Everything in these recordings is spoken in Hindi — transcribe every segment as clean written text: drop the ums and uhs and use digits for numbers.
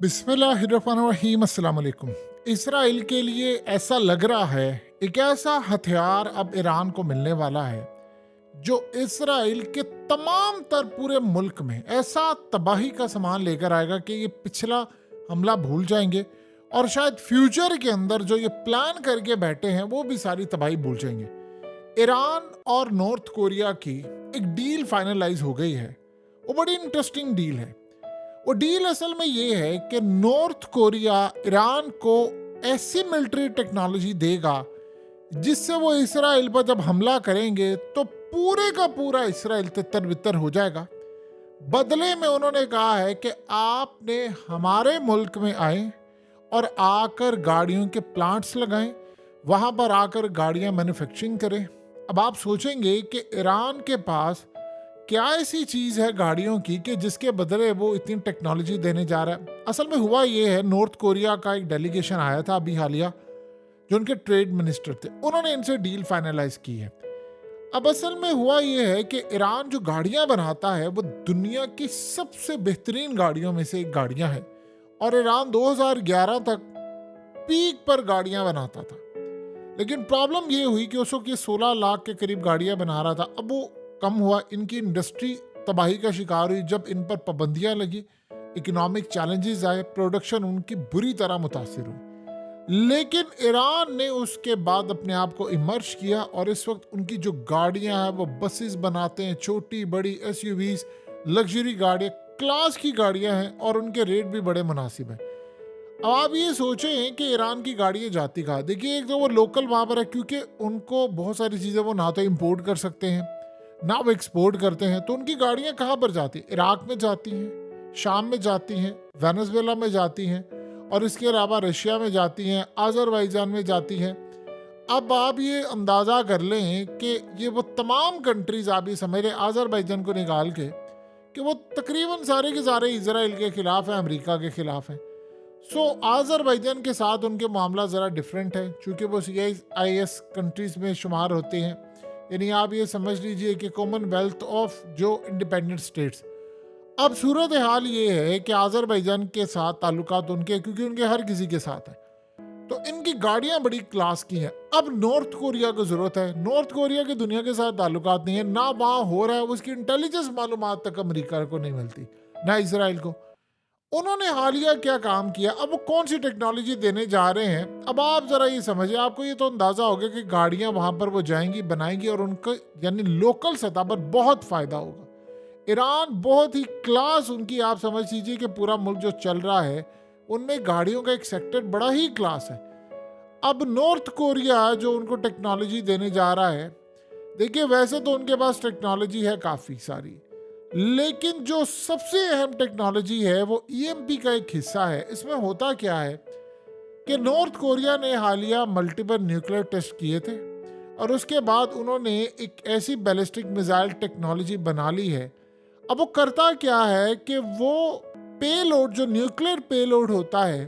बिस्मिल्लाहिर्रहमानिर्रहीम। अस्सलाम वालेकुम। इसराइल के लिए ऐसा लग रहा है एक ऐसा हथियार अब ईरान को मिलने वाला है जो इसराइल के तमाम तर पूरे मुल्क में ऐसा तबाही का सामान लेकर आएगा कि ये पिछला हमला भूल जाएंगे और शायद फ्यूचर के अंदर जो ये प्लान करके बैठे हैं वो भी सारी तबाही भूल जाएंगे। ईरान और नॉर्थ कोरिया की एक डील फाइनलाइज हो गई है। वो बड़ी इंटरेस्टिंग डील है। वो डील असल में ये है कि नॉर्थ कोरिया ईरान को ऐसी मिलिट्री टेक्नोलॉजी देगा जिससे वो इसराइल पर जब हमला करेंगे तो पूरे का पूरा इसराइल तितर बितर हो जाएगा। बदले में उन्होंने कहा है कि आपने हमारे मुल्क में आए और आकर गाड़ियों के प्लांट्स लगाएं, वहां पर आकर गाड़ियां मैन्युफैक्चरिंग करें। अब आप सोचेंगे कि ईरान के पास क्या ऐसी चीज है गाड़ियों की कि जिसके बदले वो इतनी टेक्नोलॉजी देने जा रहा है। असल में हुआ ये है, नॉर्थ कोरिया का एक डेलीगेशन आया था अभी हालिया, जो उनके ट्रेड मिनिस्टर थे, उन्होंने इनसे डील फाइनलाइज की है। अब असल में हुआ ये है कि ईरान जो गाड़ियां बनाता है वो दुनिया की सबसे बेहतरीन गाड़ियों में से एक गाड़ियां है और ईरान 2011 तक पीक पर गाड़ियां बनाता था। लेकिन प्रॉब्लम ये हुई कि उस वक्त ये 16 लाख के करीब गाड़ियां बना रहा था। अब वो कम हुआ, इनकी इंडस्ट्री तबाही का शिकार हुई जब इन पर पाबंदियां लगी, इकोनॉमिक चैलेंजेस आए, प्रोडक्शन उनकी बुरी तरह मुतासिर हुई। लेकिन ईरान ने उसके बाद अपने आप को इमर्ज किया और इस वक्त उनकी जो गाड़ियां हैं वो बसेस बनाते हैं, छोटी बड़ी एसयूवीज, लग्जरी गाड़ियां, क्लास की गाड़ियां हैं और उनके रेट भी बड़े मुनासिब हैं। अब आप ये सोचें कि ईरान की गाड़ियां जाती कहाँ। देखिए, एक तो वो लोकल वहाँ पर है क्योंकि उनको बहुत सारी चीज़ें वो ना तो इम्पोर्ट कर सकते हैं ना वो एक्सपोर्ट करते हैं, तो उनकी गाड़ियां कहाँ पर जाती हैं? इराक में जाती हैं, शाम में जाती हैं, वेनेजुएला में जाती हैं और इसके अलावा रशिया में जाती हैं, आज़रबाईजान में जाती हैं। अब आप ये अंदाज़ा कर लें कि ये वो तमाम कंट्रीज, आप ये समझ लें आज़रबाईजान को निकाल के, कि वो तकरीबन सारे के सारे इजराइल के खिलाफ हैं, अमेरिका के खिलाफ हैं। सो आज़रबाईजान के साथ उनके मामला ज़रा डिफरेंट है क्योंकि वो CIS कंट्रीज़ में शुमार होते हैं, यानी आप ये समझ लीजिए कि कॉमनवेल्थ ऑफ जो इंडिपेंडेंट स्टेट्स। अब सूरत हाल ये है कि आज़रबाईजान के साथ ताल्लुकात उनके, क्योंकि उनके हर किसी के साथ है, तो इनकी गाड़ियां बड़ी क्लास की हैं। अब नॉर्थ कोरिया को ज़रूरत है, नॉर्थ कोरिया की दुनिया के साथ ताल्लुकात नहीं है, ना वहाँ हो रहा है, उसकी इंटेलिजेंस मालूमात तक अमेरिका को नहीं मिलती, ना इसराइल को। उन्होंने हालिया क्या काम किया, अब वो कौन सी टेक्नोलॉजी देने जा रहे हैं, अब आप जरा ये समझिए। आपको ये तो अंदाजा हो गया कि गाड़ियां वहां पर वो जाएंगी, बनाएंगी और उनको यानी लोकल सतह पर बहुत फायदा होगा। ईरान बहुत ही क्लास, उनकी आप समझ लीजिए कि पूरा मुल्क जो चल रहा है उनमें गाड़ियों का एक सेक्टर बड़ा ही क्लास है। अब नॉर्थ कोरिया जो उनको टेक्नोलॉजी देने जा रहा है, देखिए वैसे तो उनके पास टेक्नोलॉजी है काफ़ी सारी, लेकिन जो सबसे अहम टेक्नोलॉजी है वो EMP का एक हिस्सा है। इसमें होता क्या है कि नॉर्थ कोरिया ने हालिया मल्टीपल न्यूक्लियर टेस्ट किए थे और उसके बाद उन्होंने एक ऐसी बैलिस्टिक मिसाइल टेक्नोलॉजी बना ली है। अब वो करता क्या है कि वो पेलोड, जो न्यूक्लियर पेलोड होता है,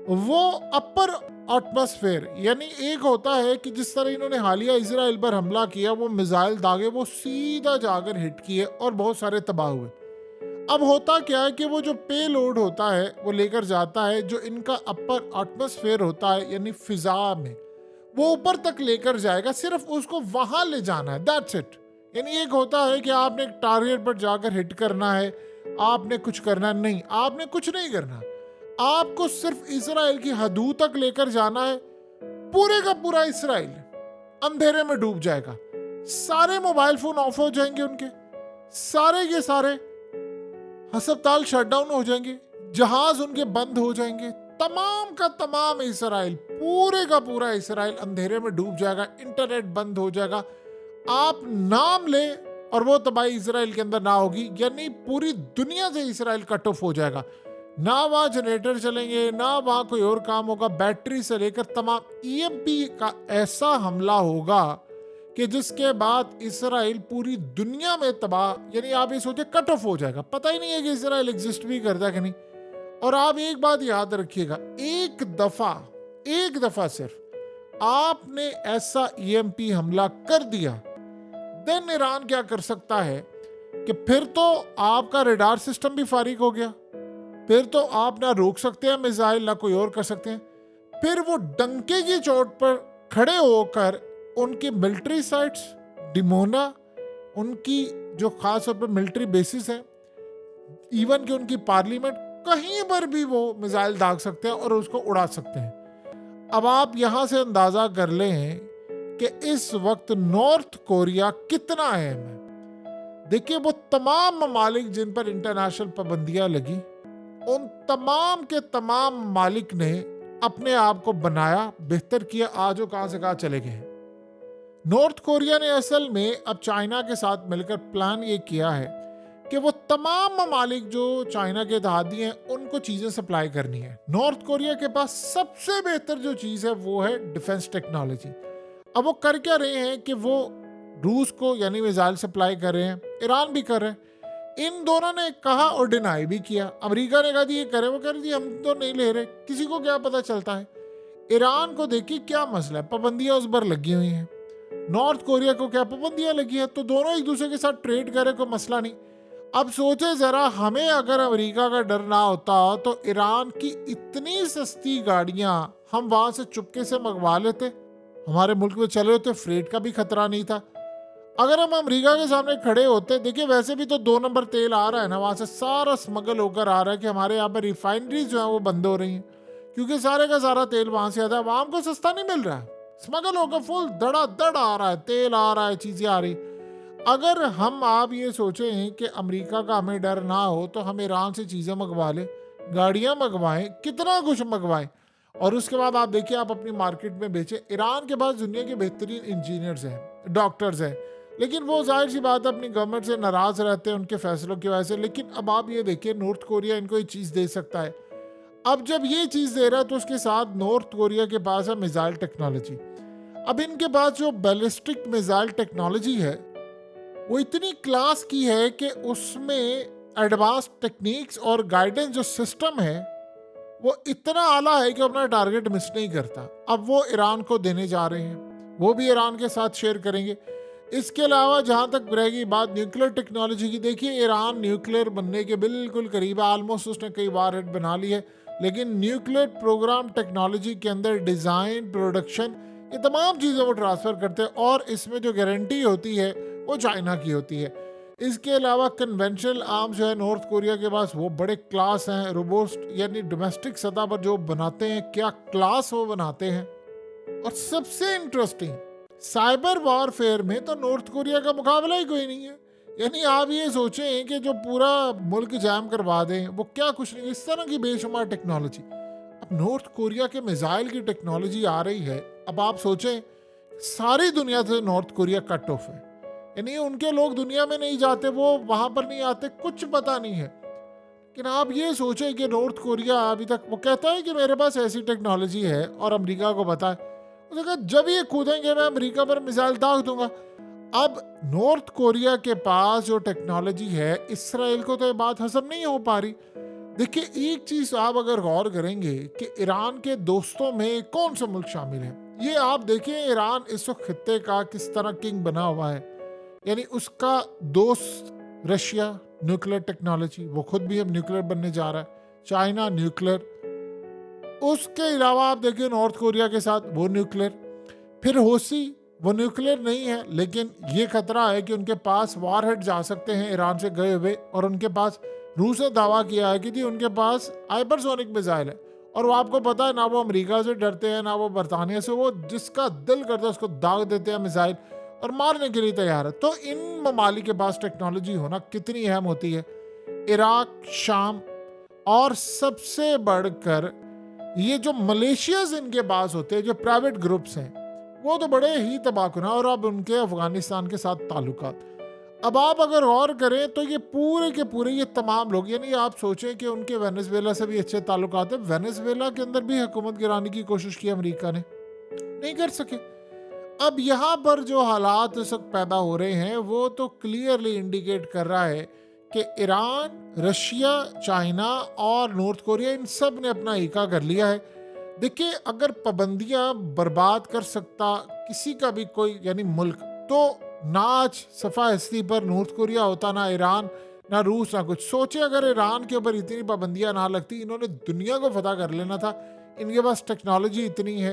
वो अपर एटमॉस्फेयर, यानी एक होता है कि जिस तरह इन्होंने हालिया इजराइल पर हमला किया, वो मिसाइल दागे वो सीधा जाकर हिट किए और बहुत सारे तबाह हुए। अब होता क्या है कि वो जो पे लोड होता है वो लेकर जाता है, जो इनका अपर एटमॉस्फेयर होता है यानी फिजा में, वो ऊपर तक लेकर जाएगा, सिर्फ उसको वहां ले जाना है, दैट्स इट। यानी एक होता है कि आपने एक टारगेट पर जाकर हिट करना है, आपने कुछ करना नहीं, आपने कुछ नहीं करना, आपको सिर्फ इसराइल की हदूद तक लेकर जाना है। पूरे का पूरा इसराइल अंधेरे में डूब जाएगा, सारे मोबाइल फोन ऑफ हो जाएंगे उनके, सारे के सारे अस्पताल शटडाउन हो जाएंगे, जहाज उनके बंद हो जाएंगे, तमाम का तमाम इसराइल, पूरे का पूरा इसराइल अंधेरे में डूब जाएगा, इंटरनेट बंद हो जाएगा। आप नाम ले और वो तबाही इसराइल के अंदर ना होगी, यानी पूरी दुनिया से इसराइल कट ऑफ हो जाएगा। ना वहाँ जनरेटर चलेंगे, ना वहाँ कोई और काम होगा, बैटरी से लेकर तमाम EMP का ऐसा हमला होगा कि जिसके बाद इसराइल पूरी दुनिया में तबाह, यानी आप ये सोचे कट ऑफ हो जाएगा, पता ही नहीं है कि इसराइल एग्जिस्ट भी करता है कि नहीं। और आप एक बात याद रखिएगा, एक दफा सिर्फ आपने ऐसा EMP हमला कर दिया, देन ईरान क्या कर सकता है कि फिर तो आपका रडार सिस्टम भी फारिग हो गया, फिर तो आप ना रोक सकते हैं मिसाइल, ना कोई और कर सकते हैं। फिर वो डंके की चोट पर खड़े होकर उनकी मिलिट्री साइट्स, डिमोना, उनकी जो खास तौर पर मिलिट्री बेसिस है, इवन कि उनकी पार्लियामेंट, कहीं पर भी वो मिसाइल दाग सकते हैं और उसको उड़ा सकते हैं। अब आप यहां से अंदाजा कर लें कि इस वक्त नॉर्थ कोरिया कितना अहम है। देखिए, वो तमाम ममालिक जिन पर इंटरनेशनल पाबंदियां लगी, उन तमाम के तमाम मालिक ने अपने आप को बनाया, बेहतर किया, आज वो कहां से कहां चले गए। नॉर्थ कोरिया ने असल में अब चाइना के साथ मिलकर प्लान ये किया है कि वो तमाम ममालिक जो चाइना के इत्तेहादी हैं उनको चीजें सप्लाई करनी है। नॉर्थ कोरिया के पास सबसे बेहतर जो चीज है वो है डिफेंस टेक्नोलॉजी। अब वो कर क्या रहे हैं कि वो रूस को यानी मिसाइल सप्लाई कर रहे हैं, ईरान भी कर रहे हैं। इन दोनों ने कहा और डिनाई भी किया। अमेरिका ने कहा जी ये करे, वो कह रही हम तो नहीं ले रहे, किसी को क्या पता चलता है। ईरान को देखिए क्या मसला है, पाबंदियां उस पर लगी हुई हैं। नॉर्थ कोरिया को क्या पाबंदियां लगी है, तो दोनों एक दूसरे के साथ ट्रेड करे, कोई मसला नहीं। अब सोचे जरा, हमें अगर अमेरिका का डर ना होता तो ईरान की इतनी सस्ती गाड़ियां हम वहां से चुपके से मंगवा लेते, हमारे मुल्क में चले होते, फ्रेट का भी खतरा नहीं था। अगर हम अमेरिका के सामने खड़े होते, देखिए वैसे भी तो 2 नंबर तेल आ रहा है ना, वहां से सारा स्मगल होकर आ रहा है कि हमारे यहाँ पर रिफाइनरीज जो है वो बंद हो रही हैं, क्योंकि सारे का सारा तेल वहां से आता है, वहां को सस्ता नहीं मिल रहा है, स्मगल होकर फुल धड़ाधड़ आ रहा है, तेल आ रहा है, चीजें आ रही। अगर हम आप ये सोचें कि अमेरिका का हमें डर ना हो तो हम ईरान से चीजें मंगवा लें, गाड़ियां मंगवाएं, कितना कुछ मंगवाएं, और उसके बाद आप देखिए आप अपनी मार्केट में बेचें। ईरान के पास दुनिया के बेहतरीन इंजीनियर्स हैं, डॉक्टर्स हैं, लेकिन वो जाहिर सी बात है अपनी गवर्नमेंट से नाराज रहते हैं उनके फैसलों की वजह से। लेकिन अब आप ये देखिए, नॉर्थ कोरिया इनको ये चीज दे सकता है। अब जब ये चीज दे रहा है तो उसके साथ नॉर्थ कोरिया के पास है मिसाइल टेक्नोलॉजी। अब इनके पास जो बैलिस्टिक मिसाइल टेक्नोलॉजी है वो इतनी क्लास की है कि उसमें एडवांस टेक्निक्स और गाइडेंस जो सिस्टम है वो इतना आला है कि अपना टारगेट मिस नहीं करता। अब वो ईरान को देने जा रहे हैं, वो भी ईरान के साथ शेयर करेंगे। इसके अलावा जहां तक रहेगी बात न्यूक्लियर टेक्नोलॉजी की, देखिए ईरान न्यूक्लियर बनने के बिल्कुल करीब है, ऑलमोस्ट उसने कई वारहेड बना ली है, लेकिन न्यूक्लियर प्रोग्राम टेक्नोलॉजी के अंदर डिज़ाइन, प्रोडक्शन, ये तमाम चीज़ें वो ट्रांसफ़र करते हैं और इसमें जो गारंटी होती है वो चाइना की होती है। इसके अलावा कन्वेंशनल आर्म्स जो है नॉर्थ कोरिया के पास वो बड़े क्लास हैं, रोबोस्ट यानी डोमेस्टिक सतह पर जो बनाते हैं क्या क्लास वो बनाते हैं। और सबसे इंटरेस्टिंग, साइबर वॉरफेयर में तो नॉर्थ कोरिया का मुकाबला ही कोई नहीं है। यानी आप ये सोचें कि जो पूरा मुल्क जैम करवा दें वो क्या कुछ नहीं, इस तरह की बेशुमार टेक्नोलॉजी। अब नॉर्थ कोरिया के मिसाइल की टेक्नोलॉजी आ रही है। अब आप सोचें सारी दुनिया से नॉर्थ कोरिया कट ऑफ है, यानी उनके लोग दुनिया में नहीं जाते, वो वहां पर नहीं आते, कुछ पता नहीं है। लेकिन आप ये सोचें कि नॉर्थ कोरिया अभी तक वो कहता है कि मेरे पास ऐसी टेक्नोलॉजी है और अमेरिका को पता है, उसने कहा जब ये कूदेंगे मैं अमेरिका पर मिसाइल दाग दूंगा। अब नॉर्थ कोरिया के पास जो टेक्नोलॉजी है, इसराइल को तो ये बात हजम नहीं हो पा रही। देखिए एक चीज आप अगर गौर करेंगे कि ईरान के दोस्तों में कौन सा मुल्क शामिल है, ये आप देखिए ईरान इस वक्त खित्ते का किस तरह किंग बना हुआ है। यानी उसका दोस्त रशिया न्यूक्लियर टेक्नोलॉजी, वो खुद भी अब न्यूक्लियर बनने जा रहा है, चाइना न्यूक्लियर, उसके अलावा आप देखिए नॉर्थ कोरिया के साथ वो न्यूक्लियर, फिर होसी वो न्यूक्लियर नहीं है लेकिन ये खतरा है कि उनके पास वारहेड जा सकते हैं ईरान से गए हुए, और उनके पास रूस ने दावा किया है कि जी उनके पास हाइपरसोनिक मिसाइल है, और वो आपको पता है ना वो अमेरिका से डरते हैं ना वो बरतानिया से, वो जिसका दिल करता है उसको दाग देते हैं मिसाइल और मारने के लिए तैयार है। तो इन ममालिक के पास टेक्नोलॉजी होना कितनी अहम होती है। इराक, शाम, और सबसे बढ़कर ये जो मलेशियाज इनके पास होते हैं, जो प्राइवेट ग्रुप्स हैं, वो तो बड़े ही तबाहकुना, और अब उनके अफगानिस्तान के साथ ताल्लुकात। अब आप अगर गौर करें तो ये पूरे के पूरे ये तमाम लोग, यानी आप सोचें कि उनके वेनेजुएला से भी अच्छे ताल्लुकात हैं। वेनेजुएला के अंदर भी हुकूमत गिराने की कोशिश की अमेरिका ने, नहीं कर सके। अब यहाँ पर जो हालात इस वक्त पैदा हो रहे हैं वो तो क्लियरली इंडिकेट कर रहा है कि ईरान, रशिया, चाइना और नॉर्थ कोरिया इन सब ने अपना ईका कर लिया है। देखिए अगर पाबंदियां बर्बाद कर सकता किसी का भी कोई यानी मुल्क, तो ना आज सफ़ा हस्ती पर नॉर्थ कोरिया होता, ना ईरान, ना रूस ना कुछ। सोचे अगर ईरान के ऊपर इतनी पाबंदियां ना लगती, इन्होंने दुनिया को फतह कर लेना था। इनके पास टेक्नोलॉजी इतनी है,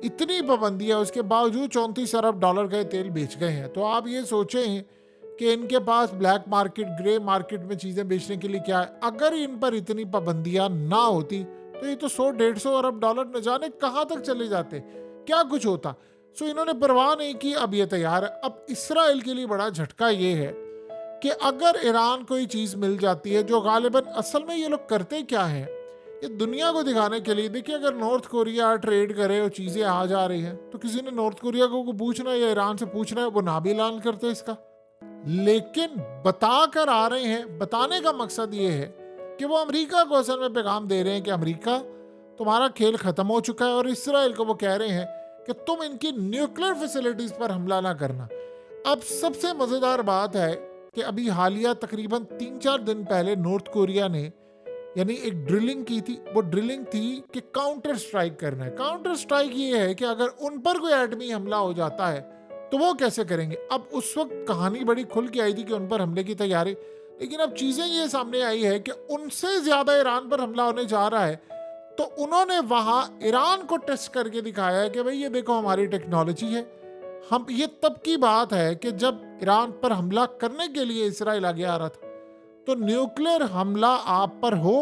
इतनी पाबंदियां, उसके बावजूद 34 अरब डॉलर का तेल बेच गए हैं। तो आप ये सोचें कि इनके पास ब्लैक मार्केट, ग्रे मार्केट में चीज़ें बेचने के लिए क्या है। अगर इन पर इतनी पाबंदियां ना होती तो ये तो 100-150 अरब डॉलर न जाने कहाँ तक चले जाते, क्या कुछ होता। सो इन्होंने परवाह नहीं की, अब ये तैयार है। अब इसराइल के लिए बड़ा झटका ये है कि अगर ईरान को ये चीज़ मिल जाती है, जो गालिबन असल में ये लोग करते क्या है, ये दुनिया को दिखाने के लिए, देखिए अगर नॉर्थ कोरिया ट्रेड करे और चीज़ें आ जा रही हैं तो किसी ने नॉर्थ कोरिया को पूछना है या ईरान से पूछना है, वो ना भी ऐलान करते इसका। लेकिन बता कर आ रहे हैं, बताने का मकसद ये है कि वो अमेरिका को असल में पैगाम दे रहे हैं कि अमेरिका, तुम्हारा खेल खत्म हो चुका है। और इसराइल को वो कह रहे हैं कि तुम इनकी न्यूक्लियर फैसिलिटीज पर हमला ना करना। अब सबसे मजेदार बात है कि अभी हालिया तकरीबन 3-4 दिन पहले नॉर्थ कोरिया ने यानी एक ड्रिलिंग की थी। वो ड्रिलिंग थी कि काउंटर स्ट्राइक करना है। काउंटर स्ट्राइक ये है कि अगर उन पर कोई एटमी हमला हो जाता है तो वो कैसे करेंगे। अब उस वक्त कहानी बड़ी खुल के आई थी कि उन पर हमले की तैयारी, लेकिन अब चीजें ये सामने आई है कि उनसे ज्यादा ईरान पर हमला होने जा रहा है। तो उन्होंने वहां ईरान को टेस्ट करके दिखाया है कि भाई ये देखो हमारी टेक्नोलॉजी है। हम, ये तब की बात है कि जब ईरान पर हमला करने के लिए इसराइल आगे आ रहा था। तो न्यूक्लियर हमला आप पर हो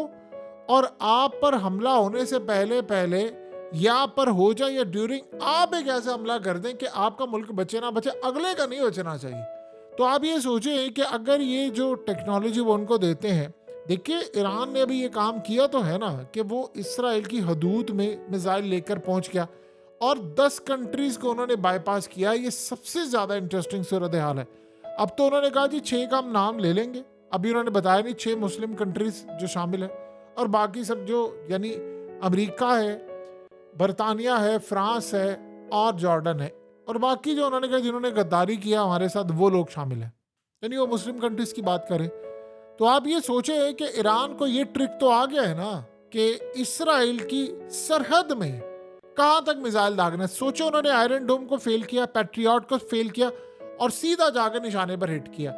और आप पर हमला होने से पहले पहले या पर हो जाए या ड्यूरिंग, आप एक ऐसा हमला कर दें कि आपका मुल्क बचे ना बचे, अगले का नहीं बचना चाहिए। तो आप ये सोचें कि अगर ये जो टेक्नोलॉजी वो उनको देते हैं, देखिए ईरान ने अभी ये काम किया तो है ना कि वो इसराइल की हदूद में मिसाइल लेकर पहुंच गया और 10 कंट्रीज को उन्होंने बाईपास किया। ये सबसे ज्यादा इंटरेस्टिंग सूरत हाल है। अब तो उन्होंने कहा जी 6 का हम नाम ले लेंगे, अभी उन्होंने बताया नहीं 6 मुस्लिम कंट्रीज जो शामिल है, और बाकी सब जो यानी अमेरिका है, बरतानिया है, फ्रांस है और जॉर्डन है, और बाकी जो उन्होंने कहा जिन्होंने गद्दारी किया हमारे साथ वो लोग शामिल हैं, यानी वो मुस्लिम कंट्रीज की बात करें। तो आप ये सोचे कि ईरान को ये ट्रिक तो आ गया है ना कि इसराइल की सरहद में कहां तक मिसाइल दागना। सोचो उन्होंने आयरन डोम को फेल किया, पैट्रियट को फेल किया और सीधा जाकर निशाने पर हिट किया।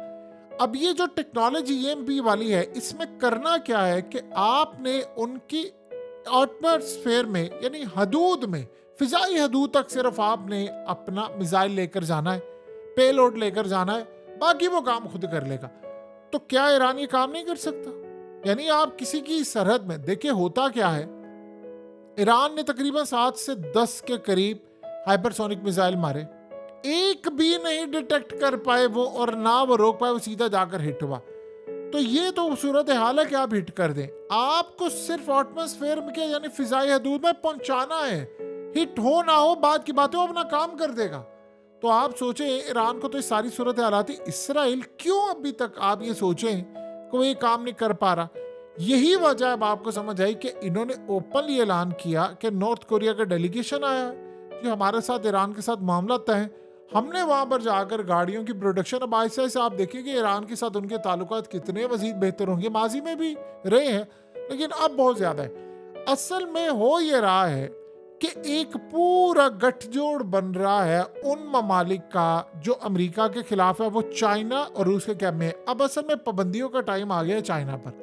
अब ये जो टेक्नोलॉजी ईएमपी वाली है, इसमें करना क्या है कि आपने उनकी एटमॉस्फेयर में यानी हदूद में, फिजाई हदूद तक सिर्फ आपने अपना मिसाइल लेकर जाना है, पेलोड लेकर जाना है, बाकी वो काम खुद कर लेगा। तो क्या ईरान ये काम नहीं कर सकता? यानी आप किसी की सरहद में देखिए होता क्या है, ईरान ने तकरीबन 7 से 10 के करीब हाइपरसोनिक मिसाइल मारे, एक भी नहीं डिटेक्ट कर पाए वो, और ना वो रोक पाए, वो सीधा जाकर हिट हुआ। तो ये तो सूरत हाल है कि आप हिट कर दें, आपको सिर्फ एटमॉस्फेयर में क्या यानी फिजाई हदूद में पहुंचाना है। हिट हो ना हो बात की बात है, वो अपना काम कर देगा। तो आप सोचें ईरान को तो ये सारी सूरत हाल आती, इसराइल क्यों अभी तक आप ये सोचें कि वो ये काम नहीं कर पा रहा। यही वजह अब आपको समझ आई कि इन्होंने ओपनली ऐलान किया कि नॉर्थ कोरिया का डेलीगेशन आया है जो हमारे साथ ईरान के साथ मामला तय है, हमने वहां पर जाकर गाड़ियों की प्रोडक्शन, अब ऐसे ऐसे आप देखेंगे ईरान के साथ उनके ताल्लुकात कितने मजीद बेहतर होंगे। माजी में भी रहे हैं लेकिन अब बहुत ज्यादा है। असल में हो ये रहा है कि एक पूरा गठजोड़ बन रहा है उन ममालिक का जो अमेरिका के खिलाफ है, वो चाइना और रूस के कैब में है। अब असल में पाबंदियों का टाइम आ गया है चाइना पर।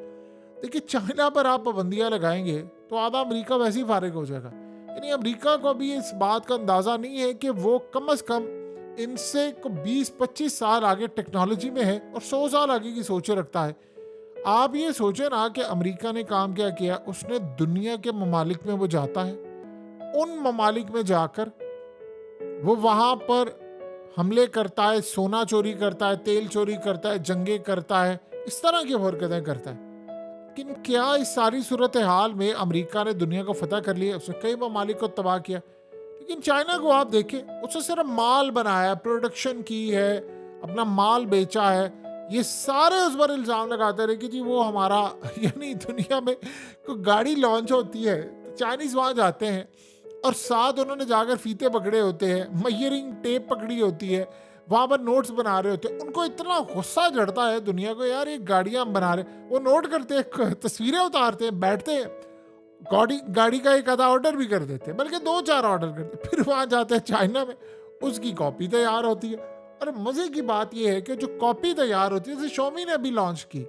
देखिए चाइना पर आप पाबंदियां लगाएंगे तो आधा अमेरिका वैसे ही फारिग हो जाएगा। यानी अमेरिका को अभी इस बात का अंदाजा नहीं है कि वो कम से कम इनसे को 20-25 साल आगे टेक्नोलॉजी में है और 100 साल आगे की सोचे रखता है। आप ये सोचे ना कि अमेरिका ने काम क्या किया, उसने दुनिया के ममालिक में वो जाता है, उन ममालिक में जाकर वो वहां पर हमले करता है, सोना चोरी करता है, तेल चोरी करता है, जंगे करता है, इस तरह की हरकतें करता है। लेकिन क्या इस सारी सूरत हाल में अमेरिका ने दुनिया को फतह कर लिया, उसने कई ममालिक को तबाह किया। लेकिन चाइना को आप देखें, उसने सिर्फ माल बनाया, प्रोडक्शन की है, अपना माल बेचा है, ये सारे उस पर इल्ज़ाम लगाते रहे कि जी वो हमारा यानी दुनिया में कोई गाड़ी लॉन्च होती है तो चाइनीज़ वहाँ जाते हैं और साथ उन्होंने जाकर फीते पकड़े होते हैं, मेजरिंग टेप पकड़ी होती है, वहाँ पर नोट्स बना रहे होते हैं। उनको इतना गुस्सा चढ़ता है दुनिया को, यार ये गाड़ियाँ हम बना रहे, वो नोट करते हैं, तस्वीरें उतारते हैं, बैठते हैं, गाड़ी का एक आधा ऑर्डर भी कर देते हैं, बल्कि 2-4 ऑर्डर करते हैं, फिर वहाँ जाते हैं चाइना में, उसकी कॉपी तैयार होती है। और मज़े की बात यह है कि जो कॉपी तैयार होती है, जैसे शॉमी ने अभी लॉन्च की,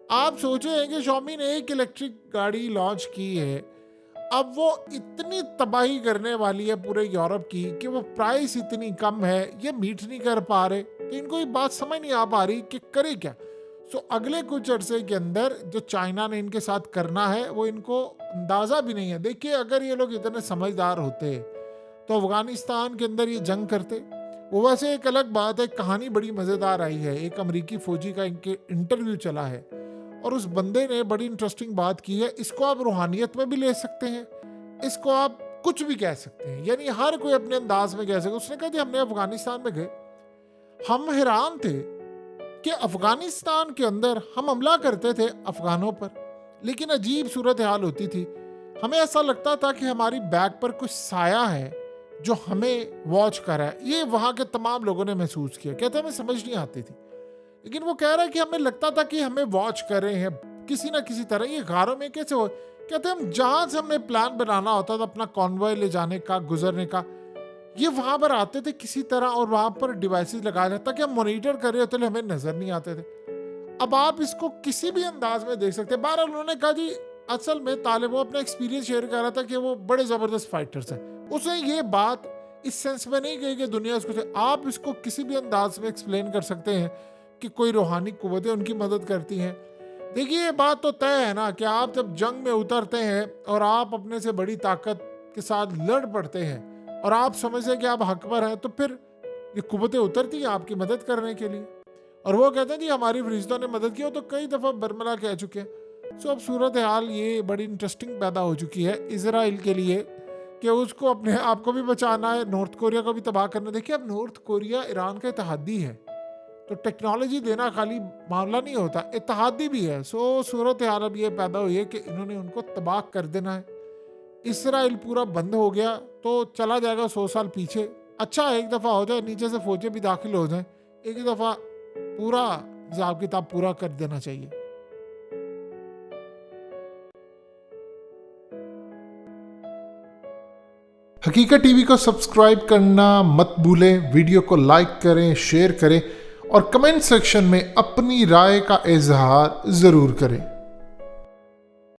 आप सोचे हैं कि Xiaomi ने एक इलेक्ट्रिक गाड़ी लॉन्च की है, अब वो इतनी तबाही करने वाली है पूरे यूरोप की कि वो प्राइस इतनी कम है, ये मीट नहीं कर पा रहे, तो इनको ये बात समझ नहीं आ पा रही कि करे क्या। सो अगले कुछ अरसे के अंदर जो चाइना ने इनके साथ करना है वो इनको अंदाज़ा भी नहीं है। देखिए, अगर ये लोग इतने समझदार होते तो अफगानिस्तान के अंदर ये जंग करते। वो वैसे एक अलग बात है, कहानी बड़ी मज़ेदार आई है। एक अमेरिकी फ़ौजी का इनके इंटरव्यू चला है और उस बंदे ने बड़ी इंटरेस्टिंग बात की है। इसको आप रूहानियत में भी ले सकते हैं, इसको आप कुछ भी कह सकते हैं, यानी हर कोई अपने अंदाज में कह सकते। उसने कहा जी हमने अफगानिस्तान में गए, हम हैरान थे कि अफगानिस्तान के अंदर हम हमला करते थे अफगानों पर, लेकिन अजीब सूरत हाल होती थी। हमें ऐसा लगता था कि हमारी बैक पर कुछ साया है जो हमें वॉच कर रहा है। ये वहाँ के तमाम लोगों ने महसूस किया। कहते हमें समझ नहीं आती थी, लेकिन वो कह रहा है कि हमें लगता था कि हमें वॉच कर रहे हैं किसी ना किसी तरह। ये गारों में कैसे हो? कहते हम जहाँ से हमें प्लान बनाना होता था अपना कॉन्वॉय ले जाने का, गुजरने का, ये वहाँ पर आते थे किसी तरह और वहाँ पर डिवाइसेस लगाया जाता कि हम मॉनिटर कर रहे होते, हमें नजर नहीं आते थे। अब आप इसको किसी भी अंदाज में देख सकते हैं। बहरहाल उन्होंने कहा जी असल में तालिब वो अपना एक्सपीरियंस शेयर कर रहा था कि वो बड़े ज़बरदस्त फाइटर्स हैं। उसने ये बात इस सेंस में नहीं कही कि दुनिया उसको, आप इसको किसी भी अंदाज में एक्सप्लेन कर सकते हैं कि कोई रूहानी कुव्वतें उनकी मदद करती हैं। देखिए, ये बात तो तय है ना कि आप जब जंग में उतरते हैं और आप अपने से बड़ी ताकत के साथ लड़ पड़ते हैं और आप समझते हैं कि आप हक पर हैं, तो फिर ये कुव्वतें उतरती हैं आपकी मदद करने के लिए। और वो कहते हैं जी हमारी फरिश्तों ने मदद की, हो तो कई दफ़ा बरमला कह चुके हैं। सो अब सूरत हाल ये बड़ी इंटरेस्टिंग पैदा हो चुकी है इजराइल के लिए कि उसको अपने आप को भी बचाना है, नॉर्थ कोरिया को भी तबाह करना। देखिए, अब नॉर्थ कोरिया ईरान का इत्तेहादी है, तो टेक्नोलॉजी देना खाली मामला नहीं होता, इत्तेहादी भी है। सो सूरत हाल अब ये पैदा हुई है कि इन्होंने उनको तबाह कर देना है। इसराइल पूरा बंद हो गया तो चला जाएगा 100 साल पीछे। अच्छा, एक दफ़ा हो जाए, नीचे से फौजें भी दाखिल हो जाएं, एक दफ़ा पूरा हिसाब किताब पूरा कर देना चाहिए। हकीकत टीवी को सब्सक्राइब करना मत भूलें, वीडियो को लाइक करें, शेयर करें और कमेंट सेक्शन में अपनी राय का इजहार ज़रूर करें।